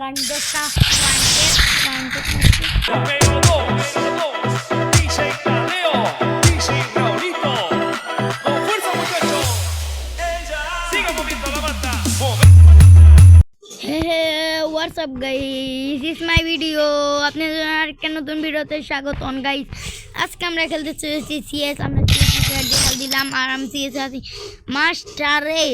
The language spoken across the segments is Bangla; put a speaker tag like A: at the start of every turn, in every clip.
A: আর আমি 10টা wanted
B: Número 2, DJ Tadeo, DJ Raulito. Con fuerza, muchachos. Siga moviendo la banda.
A: WhatsApp guys, it's my video. আপনাদের আরেকটা নতুন ভিডিওতে স্বাগতম গাইস। আজকে আমরা খেলতে চলেছি সিএস। আমরা সিএস দিলাম আর আমি সিএস আছি মাস্টারে।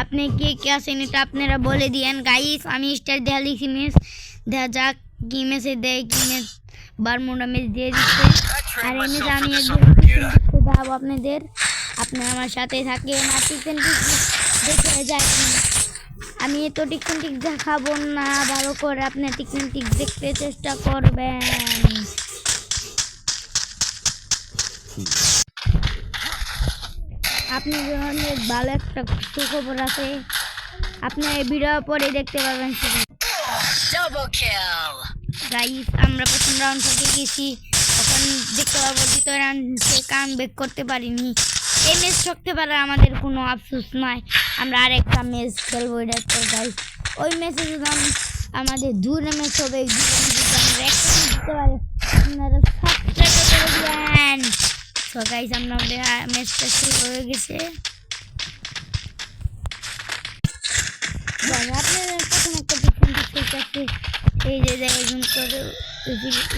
A: আপনি কে আছেন এটা আপনারা বলে দিয়েন গাইস। আমি স্টার দেওয়া লিখছি ম্যাচ, দেখা যাক কি ম্যাচে দেয়, কি ম্যাচ বারমুডা ম্যাচ দিয়ে দিচ্ছে। আর এই ম্যাচে আমি দেখাবো আপনাদের, আপনারা আমার সাথে থাকেন আর টিকেন দেখে যায়। আমি তো টিক দেখাবো না, ভালো করে আপনি টিক দেখতে চেষ্টা করবেন। আপনি অনেক ভালো একটা সুখবর আছে, আপনি এই ভিডিও পরে দেখতে পাবেন। গাইস, আমরা প্রথম রাউন্ড থেকে গেছি, তখন দেখতে পাবো দ্বিতীয় রাউন্ডে কাম ব্যাক করতে পারিনি। এই ম্যাচ থাকতে পারে, আমাদের কোনো আফসোস নাই, আমরা আরেকটা ম্যাচ খেলবো। এটা তো গাইস, ওই ম্যাচে যদি আমাদের দূরে ম্যাচ হবে, আমরা একটা জিততে পারি, আপনারা সাবস্ক্রাইব করে দিবেন। তো গাইস, আমাদের ম্যাচটা শুরু হয়ে গেছে। আপনাদের প্রথম একটা ডিফেন্স আছে, এই যে এরকম করে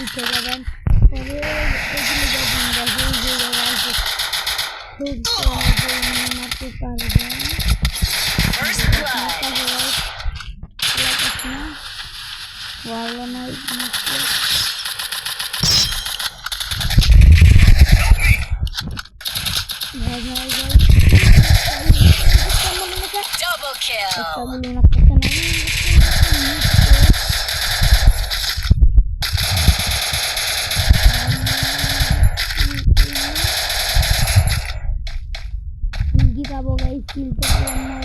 A: উঠে যাবেন, পরে মারতে পারবেন। ভালো নয় পাবো গাইস, কিলতে পারলাম না।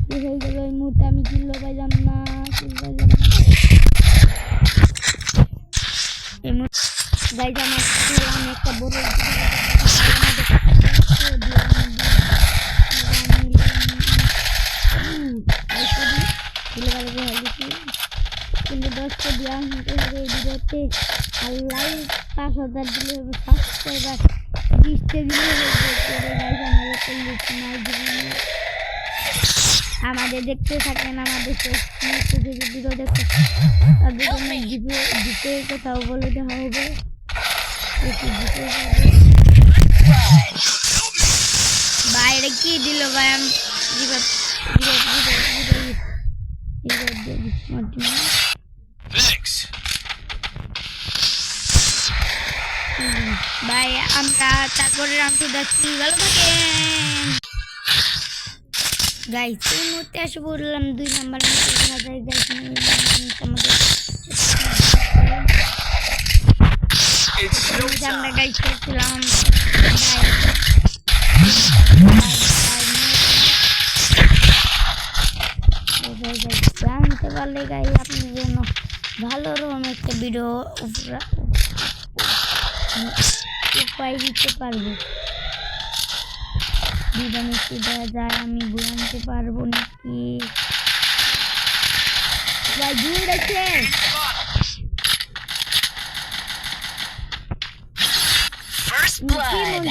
A: কি হয়ে গেল এই মুহূর্তে, আমি কিলো পাইলাম না, এই মুহূর্তে গাইস আমার একটা বড় কিন্তু 10টা দেওয়া হতে হবে এই ভিডিওতে। আর লাইক 5000 দিলে হবে, সাবস্ক্রাইবার 20টা দিলে আমাদের দেখতে থাকেন, আমাদের ভিডিও দেখতে তাদের জন্য জিতে কোথাও বলে দেওয়া হবে। বাইরে কি দিল ভাই, আমি ভাই আমরা তারপরে রামতে যাচ্ছি, ভালো থাকেন গাইস। এই মুহূর্তে এসে বললাম 2 নাম্বার আমরা গাইস করছিলাম। জানতে পারলে গাইস আপনার জন্য ভালো রকম একটা ভিডিও উপায় দিতে পারবো। বিধানিতে দেওয়া যায়, আমি বুঝাতে পারবো নাকি ভাই। দূর আছে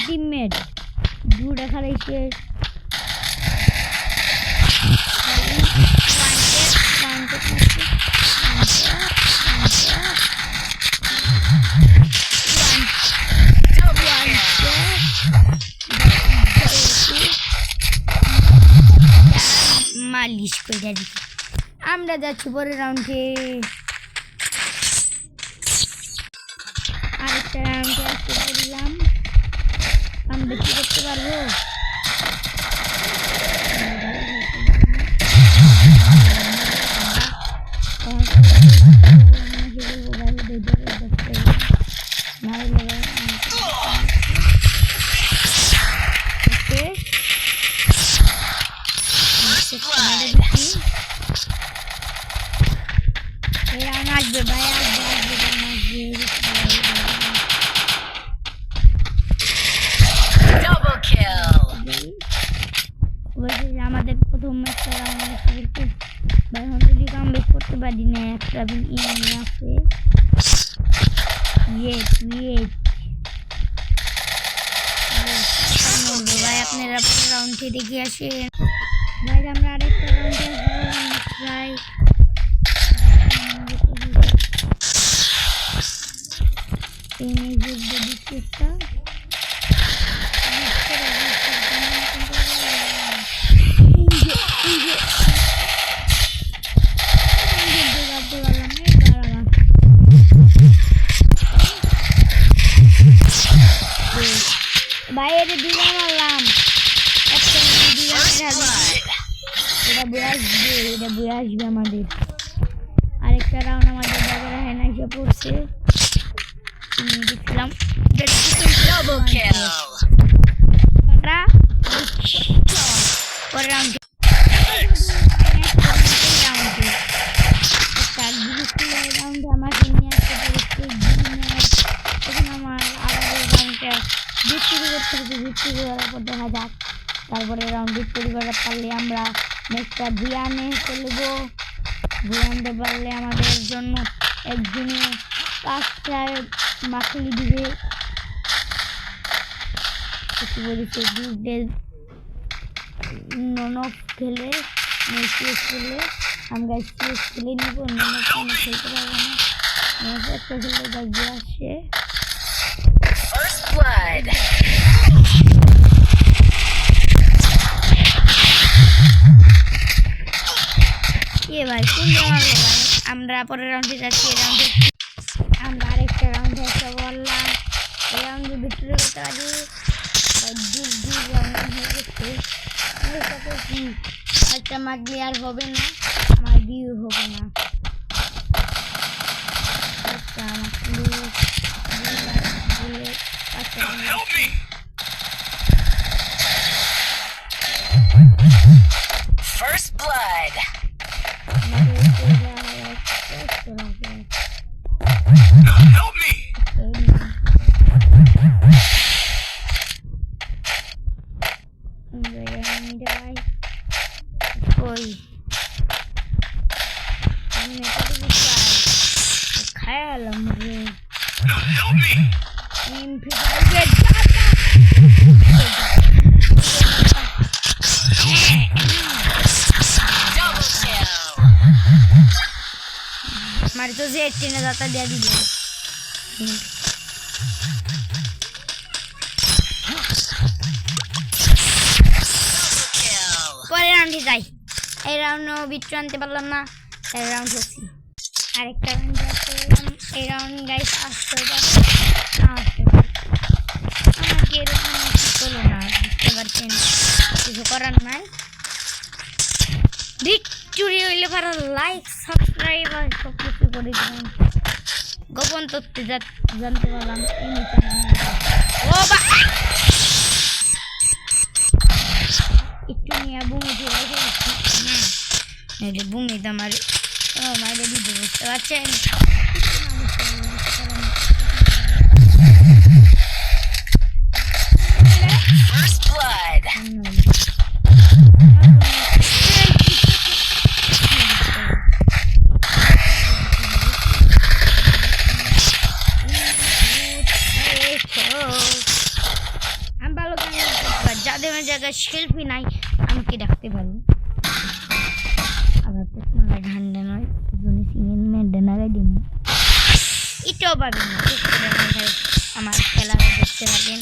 A: টিমমেট, দূর দেখা রয়েছে। মালিশ করে দিচ্ছি, আমরা যাচ্ছি পরের রাউন্ডে। আরেকটা রাউন্ডে আসতে করলাম, আমরা কি করতে পারবো। আসবে ভাই, আমাদের প্রথম ম্যাচটা ভাই 100 কাম ব্যাক করতে দেখতে পারি না একটা ইয়ে আছে ভাই আপনারা রাউন্ড দেখে আসেন ভাই আমরা আরেকটা রাউন্ডে ট্রাই ভাই এটা দুইটা মারলাম একটা দুইটা এটা বয়ে আসবে আমাদের আরেকটা রাউন্ড আমাদের বাজারে হেনা এসে পড়ছে দেখলাম পরে রাউন্ড আমাকে নিয়ে আসতে পেরেছে এখন আমার আবার রাউন্ডটা বিক্রি করতে হবে বিক্রি করার পর দেখা যাক তারপরে রাউন্ড বিক্রি করার পারলে আমরা নেক্সটটা ভিয়ানে চলবো ভিয়ানতে পারলে আমাদের জন্য একদিনে 5টা মাখলি দিবে কিছু বলেছে নন অফ খেলে সিএস খেলে আমরা সিএস খেলে নিব নন অফ কোনো খেলতে পারবো না একটা খেলে বাজিয়ে আসে
C: First blood.
A: ভাই কোন ভাই আমরা পরের রাউন্ডে যাচ্ছি রাউন্ডে আমরা আরেকটা রাউন্ডে এসে বললাম রাউন্ডে ভিতরে করতে পারি দুই রাউন্ড হয়ে গেছে একটা মাগলি আর হবে না আমার ভিউ হবে না
B: Help me!
C: First blood.
B: Help me! Help me!
C: Double kill.
A: हमारे तो से 18 ने जाता दिया दी
C: Kill.
A: পরের রাউন্ডে যাই এই রাউন্ড বিট্টু আনতে পারলাম না এই রাউন্ড হচ্ছি আরেকটা রাউন্ড আছে এই রাউন্ড গাইস আসতে পারে না আসতে পারে আমাকে এরকম চলো না বুঝতে পারছেন কিছু করার নাই ভিক্টরি হইলে ভালো লাইক সাবস্ক্রাইব আর সব কিছু করে দিবেন গোপন তথ্য জানতে পারলাম ও বা একটু নিয়ে বুমি দিয়ে রেখে বুমি তো আমার মাইরে দিতে বুঝতে পারছেন
C: First blood.
A: আমি ভালো যাদের জায়গায় শিল্পী নাই আমাকে ডাকতে পারি আবার ঠান্ডা নয় মেডে নাগাই দিব এটাও পাবেন না আমার খেলা দেখতে পাবেন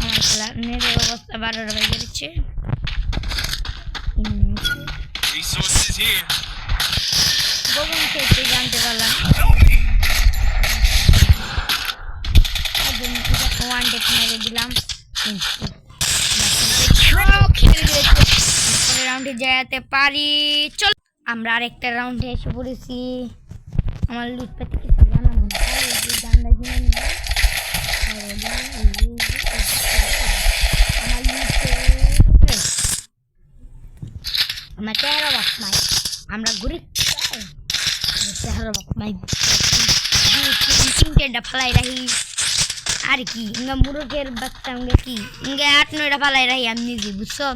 A: আমার খেলা মেয়েদের অবস্থা 12 হয়ে গেছে
B: Resources here.
A: গোপন থেকে জানতে পারলাম ওয়ান ডেট মেরে দিলাম রাউন্ডে যেতে পারি চল আমরা আরেকটা রাউন্ডে এসে পড়েছি আমার লুট পাতি কিছু জানাবো না গান্ডা কিনে নিব আমার চেহারা বাপ নাই আমরা ঘুরি চেহারা বাপ নাই তিনটা ফালাই রাখি আর কি ইঙ্গা মুরগের বাচ্চা ইঙ্গা কি ইঙ্গা 8-9টা ফালাই রাখি আমি নিজে বুঝছো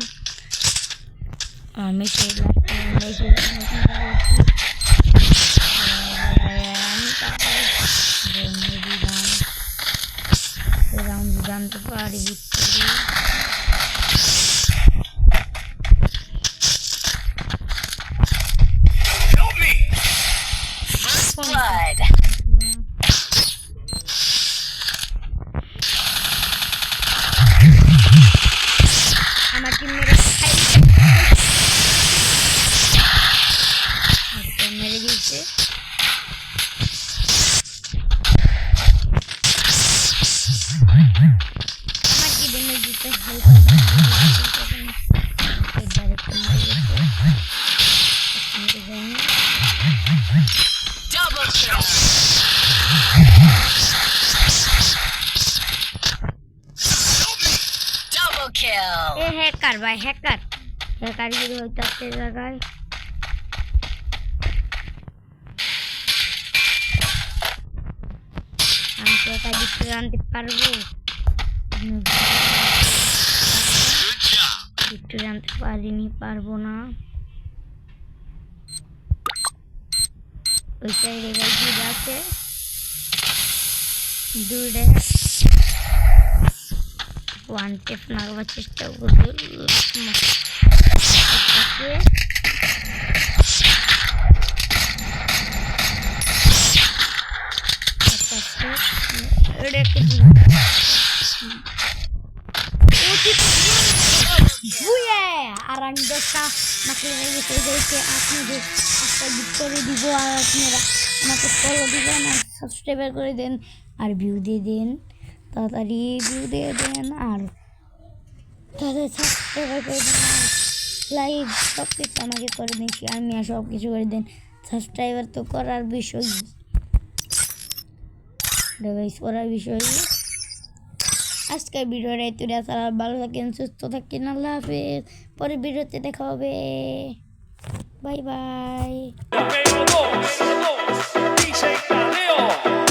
C: Double kill. Double kill.
A: এ হ্যাকার ভাই হ্যাকার গিরি হইতাছে জায়গায় আমি তো এটা ভিতরে আনতে পারবো
B: Good job.
A: ভিতরে আনতে পারবো না ওই সাইডে গাইছি আছে দূরে ওয়ান টেপ মারবার চেষ্টা করবো আর আমি দশটা মাকে রেখে গেছে আপনাদের একটা গিফট করে দিব আর আপনারা আমাকে ফলো দিবেন আর সাবস্ক্রাইব করে দেন আর ভিউ দিয়ে দেন তাড়াতাড়ি ভিউ দিয়ে দেন আর তাদের সাবস্ক্রাইব করে দেন আর লাইক সব কিছু আমাকে করে দেন শেয়ার মিয়া সব কিছু করে দেন সাবস্ক্রাইবার তো করার বিষয় করার বিষয় আজকের ভিডিওটা এতটা সারা ভালো থাকেন সুস্থ থাকেন আল্লাহ হাফেজ পরের ভিডিওতে দেখা হবে বাই বাই
D: DJ Caleo.